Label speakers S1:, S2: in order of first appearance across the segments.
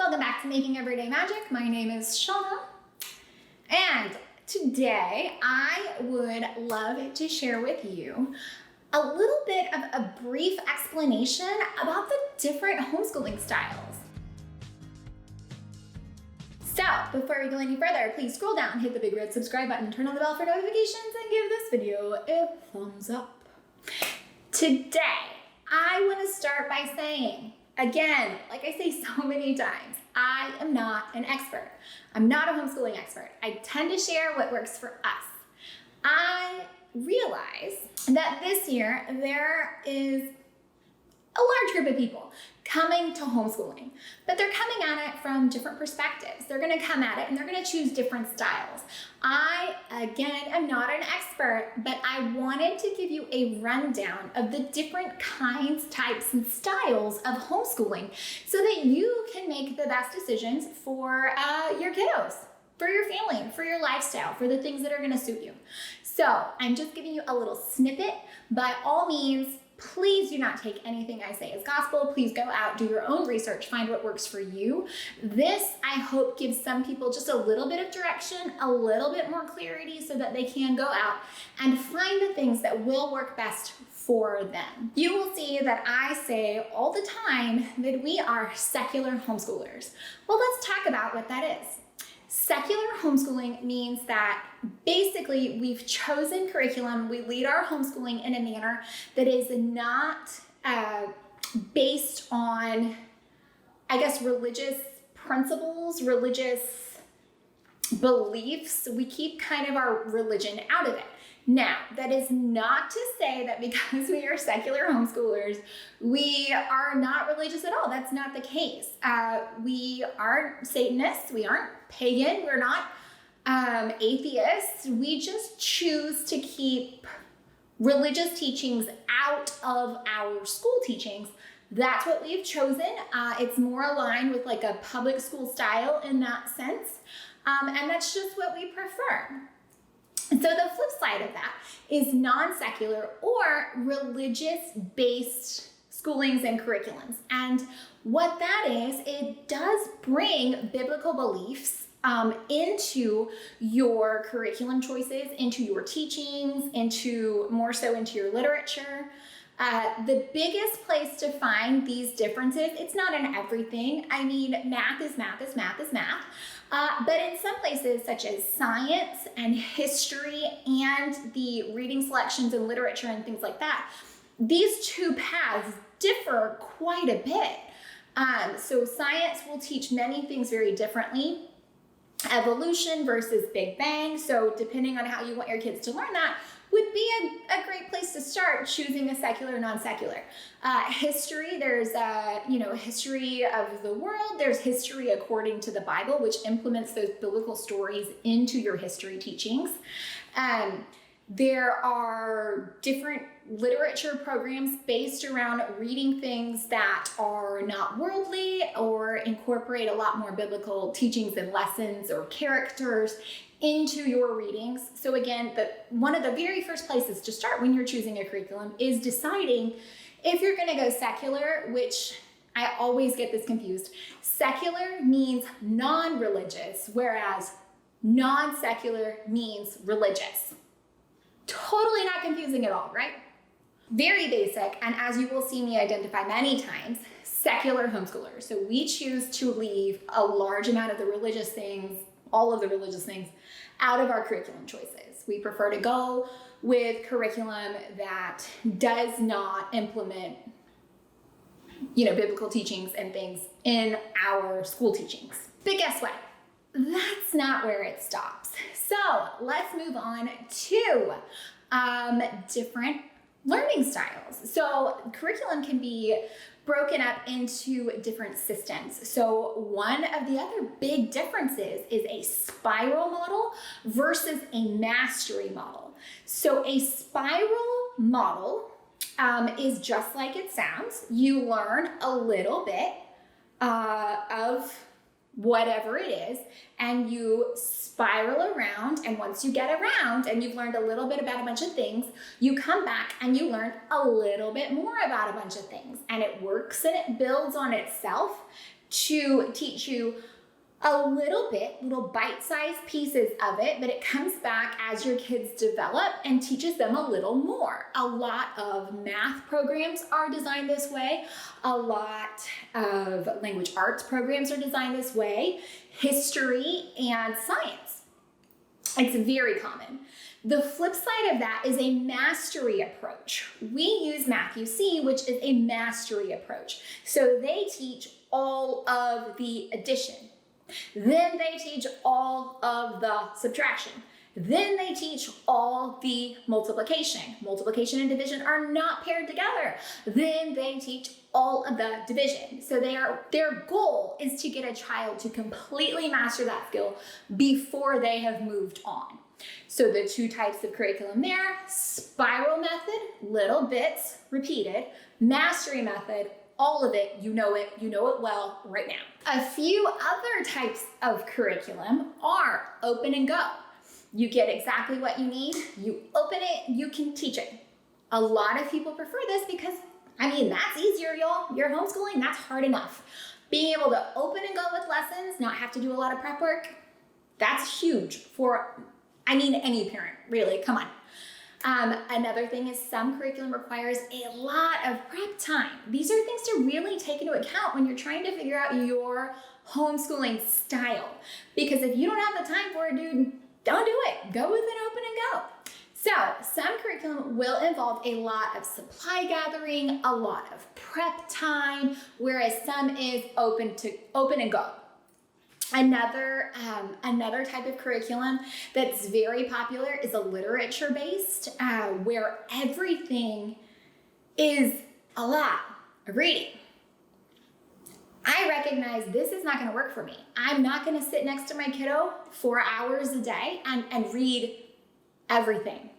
S1: Welcome back to Making Everyday Magic. My name is Shanna, and today I would love to share with you a little bit of a brief explanation about the different homeschooling styles. So, before we go any further, please scroll down, hit the big red subscribe button, turn on the bell for notifications, and give this video a thumbs up. Today, I want to start by saying, again, like I say so many times, I am not an expert. I'm not a homeschooling expert. I tend to share what works for us. I realize that this year there is a large group of people coming to homeschooling, but they're coming at it from different perspectives. They're going to come at it and they're going to choose different styles. I, again, am not an expert, but I wanted to give you a rundown of the different kinds, types, and styles of homeschooling so that you can make the best decisions for your kiddos, for your family, for your lifestyle, for the things that are going to suit you. So I'm just giving you a little snippet. By all means, please do not take anything I say as gospel. Please go out, do your own research, find what works for you. This, I hope, gives some people just a little bit of direction, a little bit more clarity so that they can go out and find the things that will work best for them. You will see that I say all the time that we are secular homeschoolers. Well, let's talk about what that is. Secular homeschooling means that basically we've chosen curriculum, we lead our homeschooling in a manner that is not based on, I guess, religious principles, religious beliefs. We keep kind of our religion out of it. Now, that is not to say that because we are secular homeschoolers, we are not religious at all. That's not the case. We aren't Satanists. We aren't pagan. We're not atheists. We just choose to keep religious teachings out of our school teachings. That's what we've chosen. It's more aligned with like a public school style in that sense. And that's just what we prefer. So the flip side of that is non-secular or religious-based schoolings and curriculums. And what that is, it does bring biblical beliefs into your curriculum choices, into your teachings, more so into your literature. The biggest place to find these differences, it's not in everything. I mean, math is math is math is math. But in some places such as science and history and the reading selections and literature and things like that, these two paths differ quite a bit. So science will teach many things very differently. Evolution versus Big Bang. So depending on how you want your kids to learn that would be a great place to start choosing a secular, non-secular. History, there's history of the world. There's history according to the Bible, which implements those biblical stories into your history teachings. There are different literature programs based around reading things that are not worldly or incorporate a lot more biblical teachings and lessons or characters into your readings. So again, one of the very first places to start when you're choosing a curriculum is deciding if you're going to go secular, which I always get this confused. Secular means non-religious, whereas non-secular means religious. Totally not confusing at all, right? Very basic, and as you will see me identify many times, secular homeschoolers. So we choose to leave a large amount of the religious things, all of the religious things, out of our curriculum choices. We prefer to go with curriculum that does not implement, biblical teachings and things in our school teachings. But guess what? That's not where it stops. So let's move on to different learning styles. So curriculum can be broken up into different systems. So one of the other big differences is a spiral model versus a mastery model. So a spiral model is just like it sounds. You learn a little bit of whatever it is, and you spiral around, and once you get around and you've learned a little bit about a bunch of things, you come back and you learn a little bit more about a bunch of things, and it works and it builds on itself, to teach you a little bit, little bite-sized pieces of it, but it comes back as your kids develop and teaches them a little more. A lot of math programs are designed this way. A lot of language arts programs are designed this way. History and science. It's very common. The flip side of that is a mastery approach. We use Math-U-See, which is a mastery approach. So they teach all of the addition. Then they teach all of the subtraction. Then they teach all the multiplication. Multiplication and division are not paired together. Then they teach all of the division. So their goal is to get a child to completely master that skill before they have moved on. So the two types of curriculum there: spiral method, little bits repeated; mastery method, all of it, you know it well right now. A few other types of curriculum are open and go. You get exactly what you need, you open it, you can teach it. A lot of people prefer this because, that's easier, y'all. You're homeschooling, that's hard enough. Being able to open and go with lessons, not have to do a lot of prep work, that's huge for, any parent, really, come on. Another thing is some curriculum requires a lot of prep time. These are things to really take into account when you're trying to figure out your homeschooling style. Because if you don't have the time for it, dude, don't do it. Go with an open and go. So some curriculum will involve a lot of supply gathering, a lot of prep time, whereas some is open and go. Another type of curriculum that's very popular is a literature-based, where everything is a lot of reading. I recognize this is not going to work for me. I'm not going to sit next to my kiddo 4 hours a day and read everything.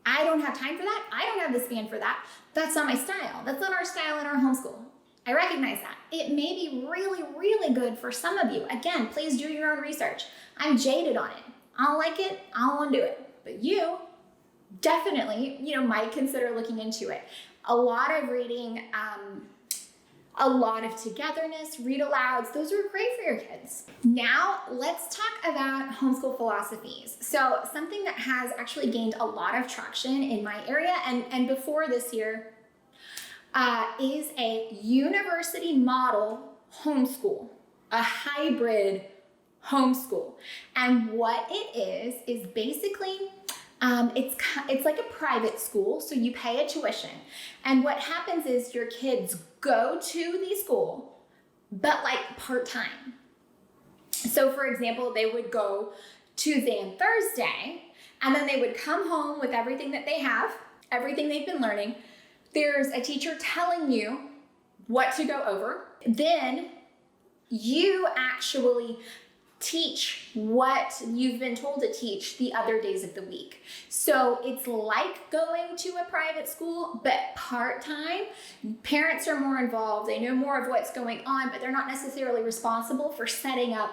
S1: I don't have time for that. I don't have the span for that. That's not my style. That's not our style in our homeschool. I recognize that. It may be really, really good for some of you. Again, please do your own research. I'm jaded on it. I don't like it. I don't want to do it. But you definitely, might consider looking into it. A lot of reading, a lot of togetherness, read alouds, those are great for your kids. Now, let's talk about homeschool philosophies. So something that has actually gained a lot of traction in my area and before this year, is a university model homeschool, a hybrid homeschool. And what it is basically, it's like a private school, so you pay a tuition. And what happens is your kids go to the school, but like part-time. So for example, they would go Tuesday and Thursday, and then they would come home with everything that they have, everything they've been learning. There's a teacher telling you what to go over. Then you actually teach what you've been told to teach the other days of the week. So it's like going to a private school, but part-time. Parents are more involved. They know more of what's going on, but they're not necessarily responsible for setting up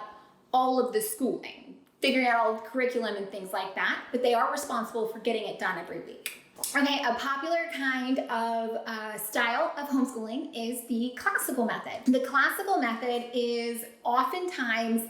S1: all of the schooling, figuring out all the curriculum and things like that, but they are responsible for getting it done every week. Okay, a popular kind of style of homeschooling is the classical method. The classical method is oftentimes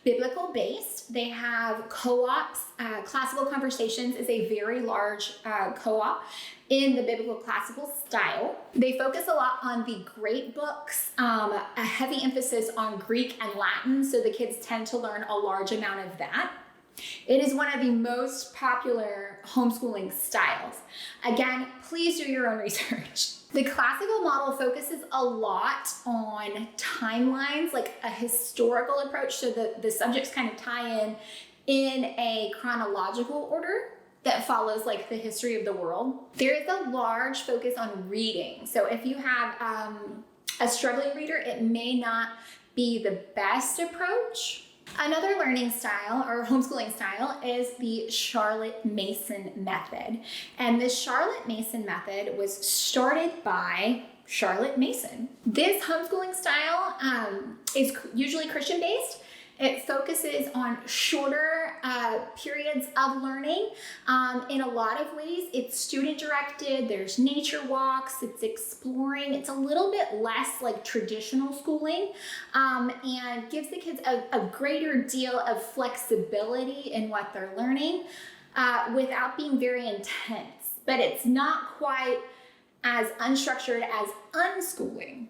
S1: biblical based. They have co-ops. Classical Conversations is a very large co-op in the biblical classical style. They focus a lot on the great books, a heavy emphasis on Greek and Latin, so the kids tend to learn a large amount of that. It is one of the most popular homeschooling styles. Again, please do your own research. The classical model focuses a lot on timelines, like a historical approach, so the subjects kind of tie in a chronological order that follows like the history of the world. There is a large focus on reading. So if you have a struggling reader, it may not be the best approach. Another learning style or homeschooling style is the Charlotte Mason method. And the Charlotte Mason method was started by Charlotte Mason. This homeschooling style is usually Christian-based. It focuses on shorter periods of learning. In a lot of ways, it's student directed. There's nature walks, it's exploring. It's a little bit less like traditional schooling, and gives the kids a greater deal of flexibility in what they're learning without being very intense. But it's not quite as unstructured as unschooling.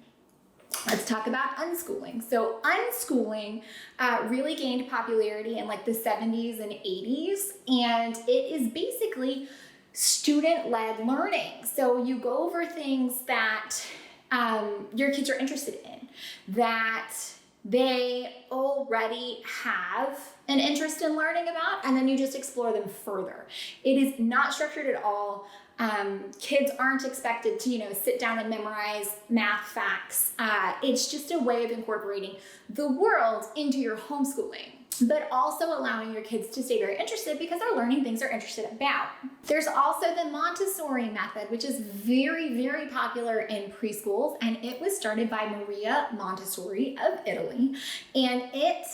S1: Let's talk about unschooling. So unschooling really gained popularity in like the 70s and 80s, and it is basically student-led learning. So you go over things that your kids are interested in, that they already have an interest in learning about, and then you just explore them further. It is not structured at all. Kids aren't expected to, sit down and memorize math facts. It's just a way of incorporating the world into your homeschooling, but also allowing your kids to stay very interested because they're learning things they're interested about. There's also the Montessori method, which is very, very popular in preschools, and it was started by Maria Montessori of Italy, and it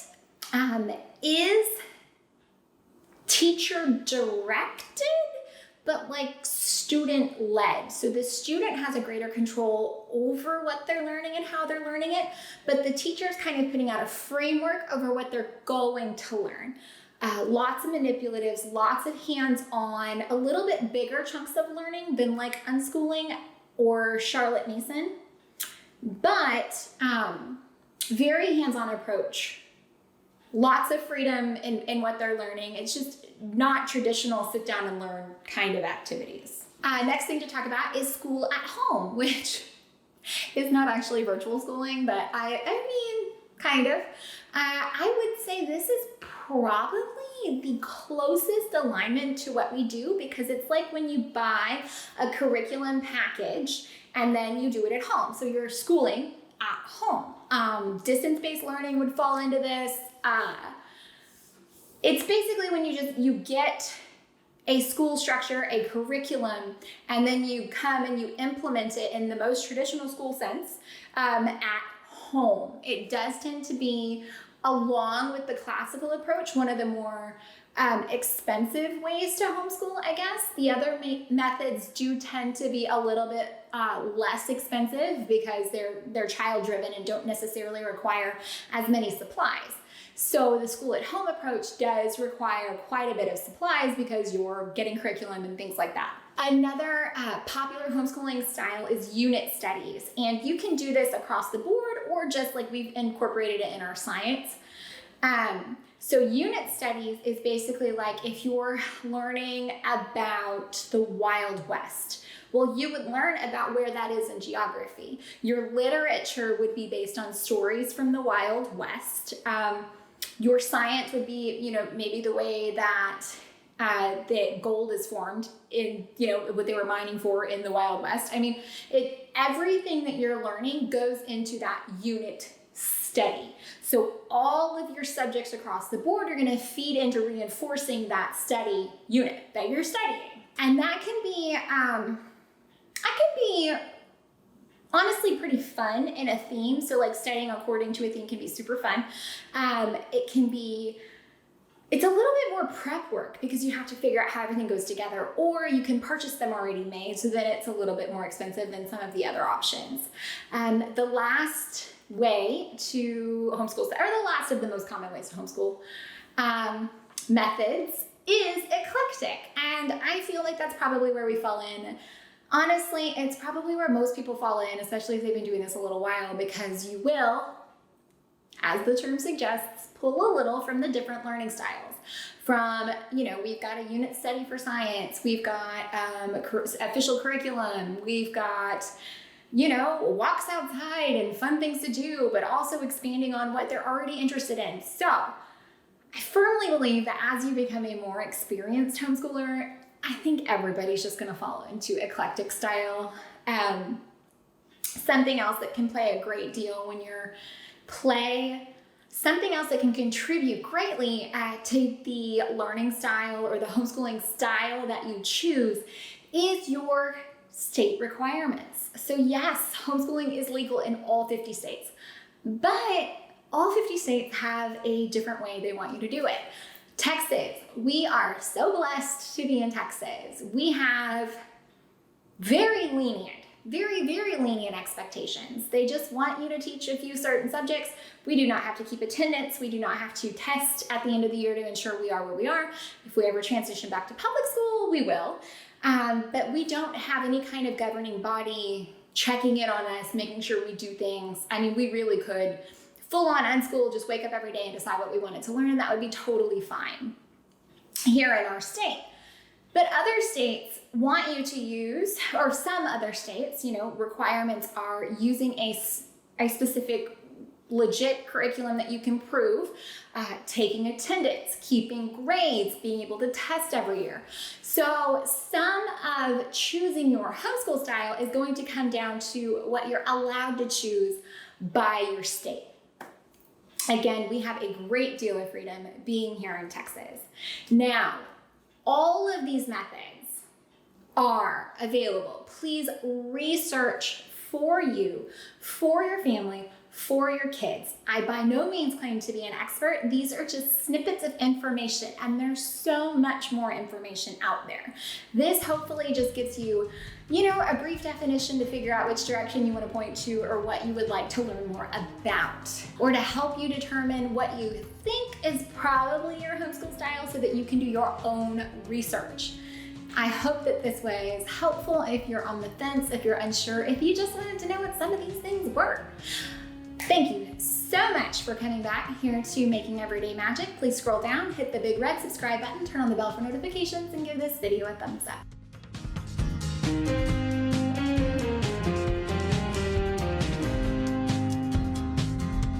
S1: is teacher directed, but like student led. So the student has a greater control over what they're learning and how they're learning it, but the teacher's kind of putting out a framework over what they're going to learn. Lots of manipulatives, lots of hands-on, a little bit bigger chunks of learning than like unschooling or Charlotte Mason, but very hands-on approach. Lots of freedom in what they're learning. It's just not traditional sit down and learn kind of activities. Next thing to talk about is school at home, which is not actually virtual schooling, but I mean, kind of. I would say this is probably the closest alignment to what we do, because it's like when you buy a curriculum package and then you do it at home. So you're schooling at home. Distance-based learning would fall into this. It's basically when you get a school structure, a curriculum, and then you come and you implement it in the most traditional school sense at home. It does tend to be, along with the classical approach, one of the more expensive ways to homeschool, I guess. The other methods do tend to be a little bit less expensive because they're child-driven and don't necessarily require as many supplies. So the school at home approach does require quite a bit of supplies because you're getting curriculum and things like that. Another popular homeschooling style is unit studies, and you can do this across the board or just like we've incorporated it in our science. So unit studies is basically like if you're learning about the Wild West. Well, you would learn about where that is in geography. Your literature would be based on stories from the Wild West. Your science would be, maybe the way that the gold is formed in, what they were mining for in the Wild West. I mean, everything that you're learning goes into that unit study. So all of your subjects across the board are going to feed into reinforcing that study unit that you're studying. And that can be, honestly pretty fun in a theme. So like studying according to a theme can be super fun. It's a little bit more prep work because you have to figure out how everything goes together, or you can purchase them already made, so then it's a little bit more expensive than some of the other options. The last way to homeschool, or the last of the most common ways to homeschool methods, is eclectic. And I feel like that's probably where we fall in. Honestly, it's probably where most people fall in, especially if they've been doing this a little while, because you will, as the term suggests, pull a little from the different learning styles. From, we've got a unit study for science, we've got official curriculum, we've got, walks outside and fun things to do, but also expanding on what they're already interested in. So I firmly believe that as you become a more experienced homeschooler, I think everybody's just going to fall into eclectic style. Something else that can play a great deal when you're something else that can contribute greatly to the learning style or the homeschooling style that you choose is your state requirements. So yes, homeschooling is legal in all 50 states, but all 50 states have a different way they want you to do it. Texas, we are so blessed to be in Texas. We have very lenient, very lenient expectations. They just want you to teach a few certain subjects. We do not have to keep attendance. We do not have to test at the end of the year to ensure we are where we are. If we ever transition back to public school, we will. But we don't have any kind of governing body checking in on us, making sure we do things. I mean, we really could full on unschool, just wake up every day and decide what we wanted to learn. That would be totally fine here in our state. But other states want you to use, or some other states, requirements are using a specific legit curriculum that you can prove, taking attendance, keeping grades, being able to test every year. So some of choosing your homeschool style is going to come down to what you're allowed to choose by your state. Again, we have a great deal of freedom being here in Texas. Now, all of these methods are available. Please research for you, for your family, for your kids. I by no means claim to be an expert. These are just snippets of information, and there's so much more information out there. This hopefully just gives you, a brief definition to figure out which direction you want to point to or what you would like to learn more about, or to help you determine what you think is probably your homeschool style so that you can do your own research. I hope that this way is helpful if you're on the fence, if you're unsure, if you just wanted to know what some of these things were. Thank you so much for coming back here to Making Everyday Magic. Please scroll down, hit the big red subscribe button, turn on the bell for notifications, and give this video a thumbs up.